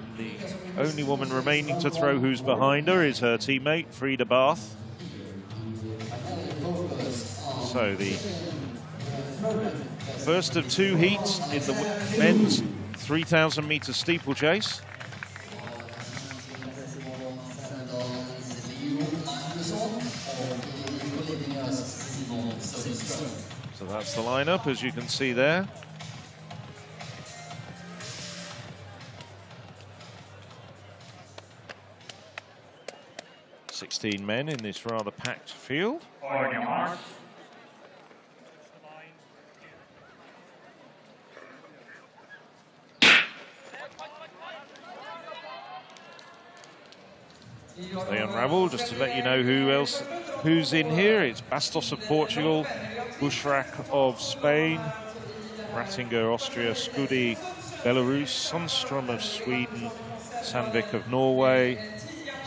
And the only woman remaining to throw who's behind her is her teammate, Frida Bath. So the first of two heats in the men's 3,000 meter steeplechase. So that's the lineup, as you can see there. (16 men in this rather packed field. They unravel, just to let you know who's in here. It's Bastos of Portugal, BOUCHRAK of Spain, RATTINGER Austria, SKUDNY Belarus, SUNDSTRÖM of Sweden, SANDVIK of Norway,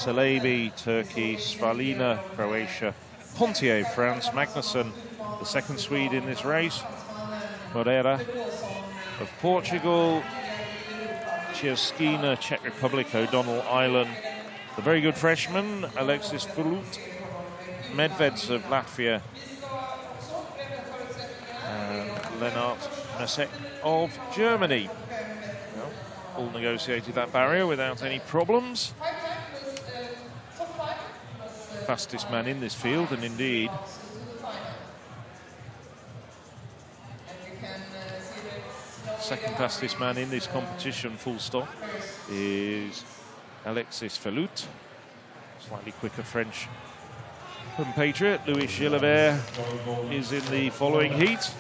CHELEBI Turkey, Svalina Croatia, PONTIER France, MAGNUSSON, the second Swede in this race, Moreira of Portugal, CHRASCINA Czech Republic, O'Donnell Island, the very good freshman, Alexis PHELUT, Medveds of Latvia, and Lennart MESECKE of Germany. Well, all negotiated that barrier without any problems. Fastest man in this field, and indeed second fastest man in this competition, full stop, is Alexis PHELUT. Slightly quicker French compatriot, Louis Gilbert, is in the following heat.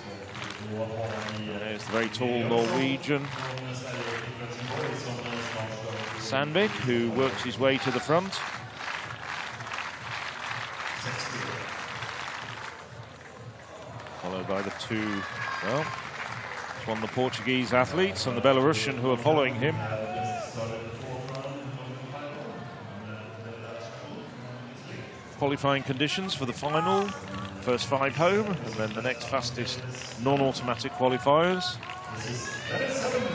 There's the very tall Norwegian SANDVIK, who works his way to the front. Followed by the two, well, it's one of the Portuguese athletes and the Belarusian who are following him. Qualifying conditions for the final, first 5 home, and then the next fastest non-automatic qualifiers.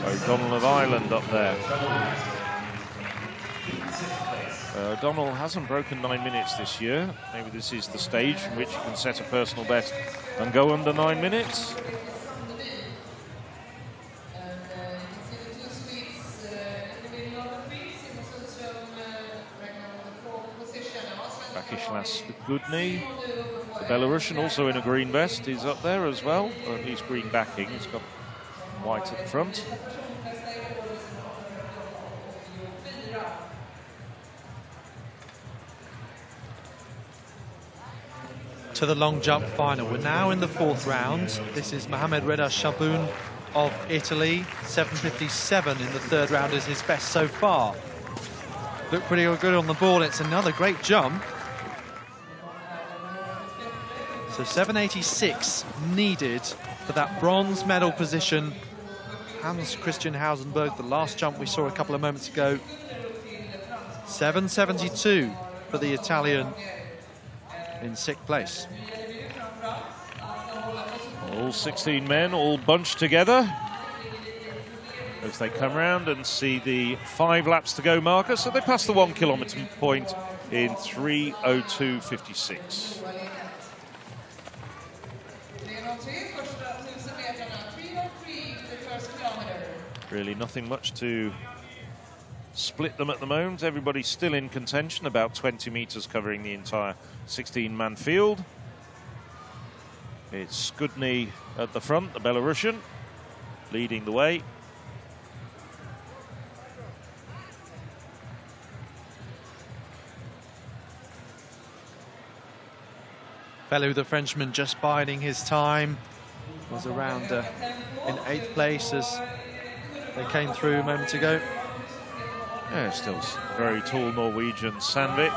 O'Donnell of Ireland up there. O'Donnell hasn't broken 9 minutes this year. Maybe this is the stage from which you can set a personal best and go under 9 minutes. SKUDNY, the Belarusian, also in a green vest, is up there as well, or at least green backing. He's got white at the front. To the long jump final. We're now in the 4th round. This is Muhammed Reda Shaboun of Italy. 7:57 in the 3rd round is his best so far. Looked pretty good on the ball. It's another great jump. So 7:86 needed for that bronze medal position. Hans Christian Hausenberg, the last jump we saw a couple of moments ago. 7:72 for the Italian in 6th place. All 16 men, all bunched together as they come round and see the 5 laps to go marker. So they pass the 1 kilometre point in 3:02.56. Really nothing much to split them at the moment. Everybody's still in contention, about 20 metres covering the entire 16-man field. It's SKUDNY at the front, the Belarusian, leading the way. Fellow, the Frenchman, just biding his time, was around in 8th place as they came through a moment ago. Yeah, still very tall Norwegian SANDVIK,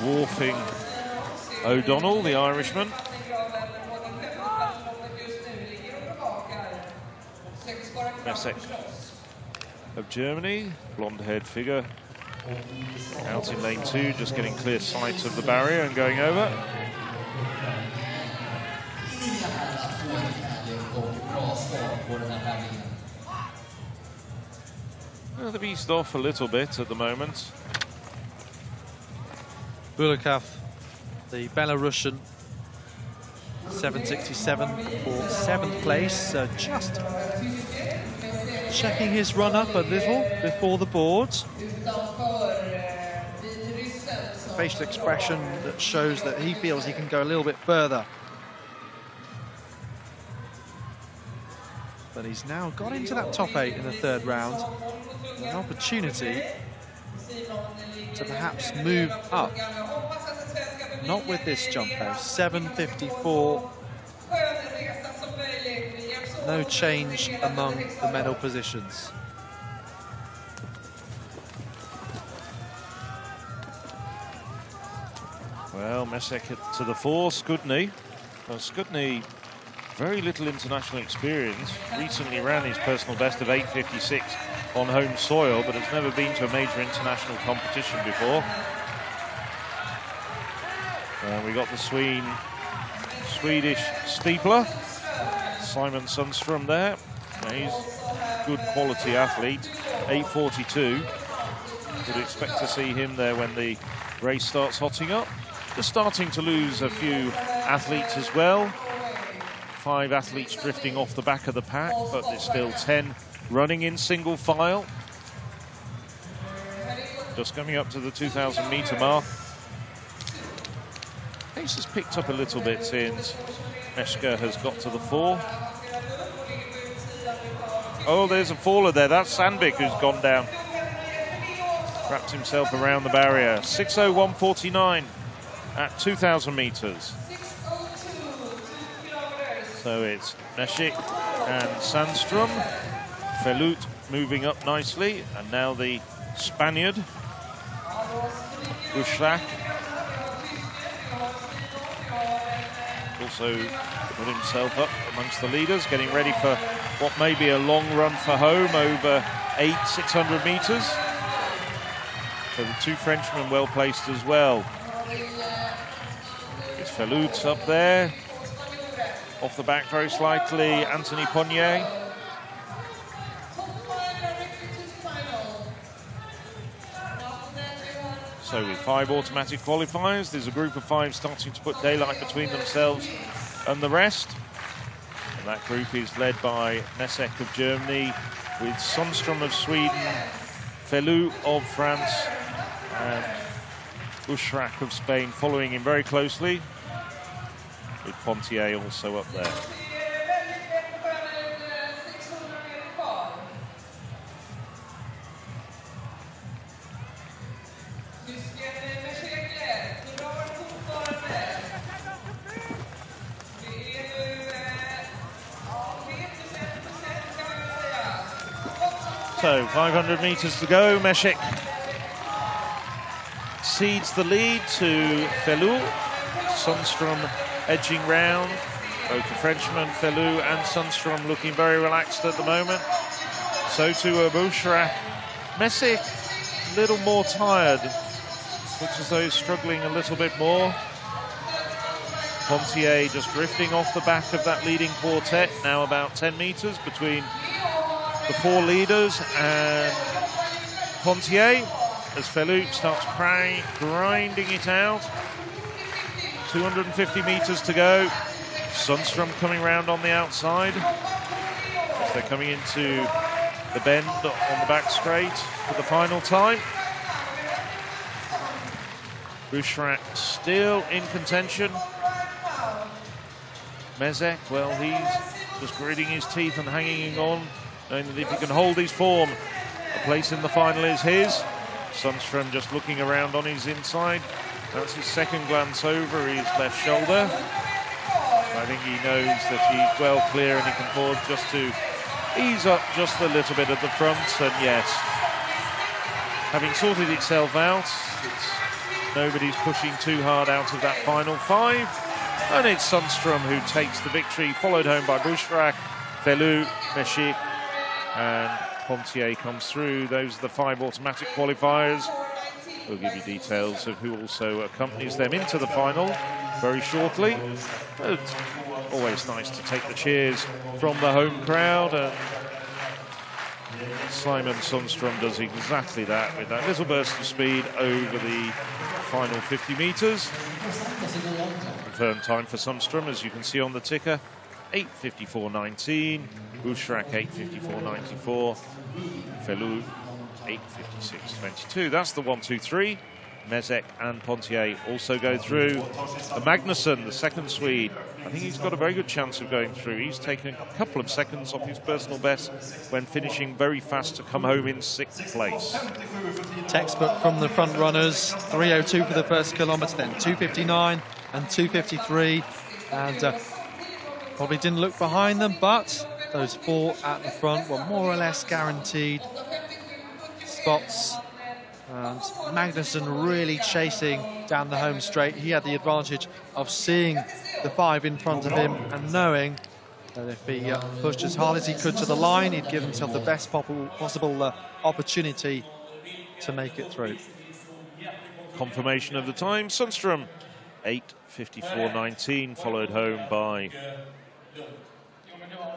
dwarfing O'Donnell, the Irishman. MESECKE of Germany, blonde-haired figure, out in lane 2, just getting clear sight of the barrier and going over. Well, they've eased off a little bit at the moment. BOUCHRAK, the Belarusian, 767 for 7th place. Just checking his run up a little before the boards. Facial expression that shows that he feels he can go a little bit further. But he's now got into that top 8 in the 3rd round. An opportunity to perhaps move up. Not with this jump though. 7.54. No change among the medal positions. Well, MESECKE to the 4, SKUDNY. Well, SKUDNY, very little international experience. Recently ran his personal best of 8.56 on home soil, but has never been to a major international competition before. We got the Swedish steepler, Simon SUNDSTRÖM there. He's a good quality athlete, 8.42. Would expect to see him there when the race starts hotting up. Just starting to lose a few athletes as well. 5 athletes drifting off the back of the pack, but there's still 10 running in single file. Just coming up to the 2,000 meter mark. Pace has picked up a little bit since MESECKE has got to the 4. Oh, there's a faller there. That's SANDVIK who's gone down. Wrapped himself around the barrier. 6:01.49 at 2,000 meters. So it's MESECKE and SUNDSTRÖM. PHELUT moving up nicely. And now the Spaniard, BOUCHRAK. Also put himself up amongst the leaders, getting ready for what may be a long run for home over 600 meters. So the 2 Frenchmen well placed as well. It's PHELUT up there. Off the back very slightly, Anthony Pontier. So with 5 automatic qualifiers, there's a group of 5 starting to put daylight between themselves and the rest. And that group is led by MESECKE of Germany, with SUNDSTRÖM of Sweden, PHELUT of France, and BOUCHRAK of Spain following him very closely, with PONTIER also up there. So 500 meters to go. MESECKE cedes the lead to PHELUT. SUNDSTRÖM edging round. Both the Frenchman, PHELUT and SUNDSTRÖM looking very relaxed at the moment. So too BOUCHRAK. MESECKE a little more tired. Looks as though he's struggling a little bit more. Pontier just drifting off the back of that leading quartet. Now about 10 meters between the 4 leaders and Pontier as PHELUT starts grinding it out. 250 meters to go. SUNDSTRÖM coming round on the outside as they're coming into the bend on the back straight for the final time. BOUCHRAK still in contention. MESECKE, well, he's just gritting his teeth and hanging on, knowing that if he can hold his form, a place in the final is his. SUNDSTRÖM just looking around on his inside. That's his second glance over his left shoulder. I think he knows that he's well clear and he can afford just to ease up just a little bit at the front. And yes, having sorted itself out, nobody's pushing too hard out of that final 5. And it's SUNDSTRÖM who takes the victory, followed home by BOUCHRAK, PHELUT, MESECKE, and Pontier comes through. Those are the 5 automatic qualifiers. We'll give you details of who also accompanies them into the final very shortly. But always nice to take the cheers from the home crowd. And Simon Sundström does exactly that with that little burst of speed over the final 50 metres. Confirmed time for Sundström, as you can see on the ticker, 8:54.19. BOUCHRAK 8:54.94. PHELUT 8:56.22. That's the 1, 2, 3. MESECKE and PONTIER also go through. The MAGNUSSON, the second Swede, I think he's got a very good chance of going through. He's taken a couple of seconds off his personal best when finishing very fast to come home in 6th place. Textbook from the front runners, 3:02 for the first kilometre, then 2:59 and 2:53. And probably didn't look behind them, but those 4 at the front were more or less guaranteed spots. And MAGNUSSON really chasing down the home straight. He had the advantage of seeing the 5 in front of him and knowing that if he pushed as hard as he could to the line, he'd give himself the best possible opportunity to make it through. Confirmation of the time, Sundström 8:54.19, followed home by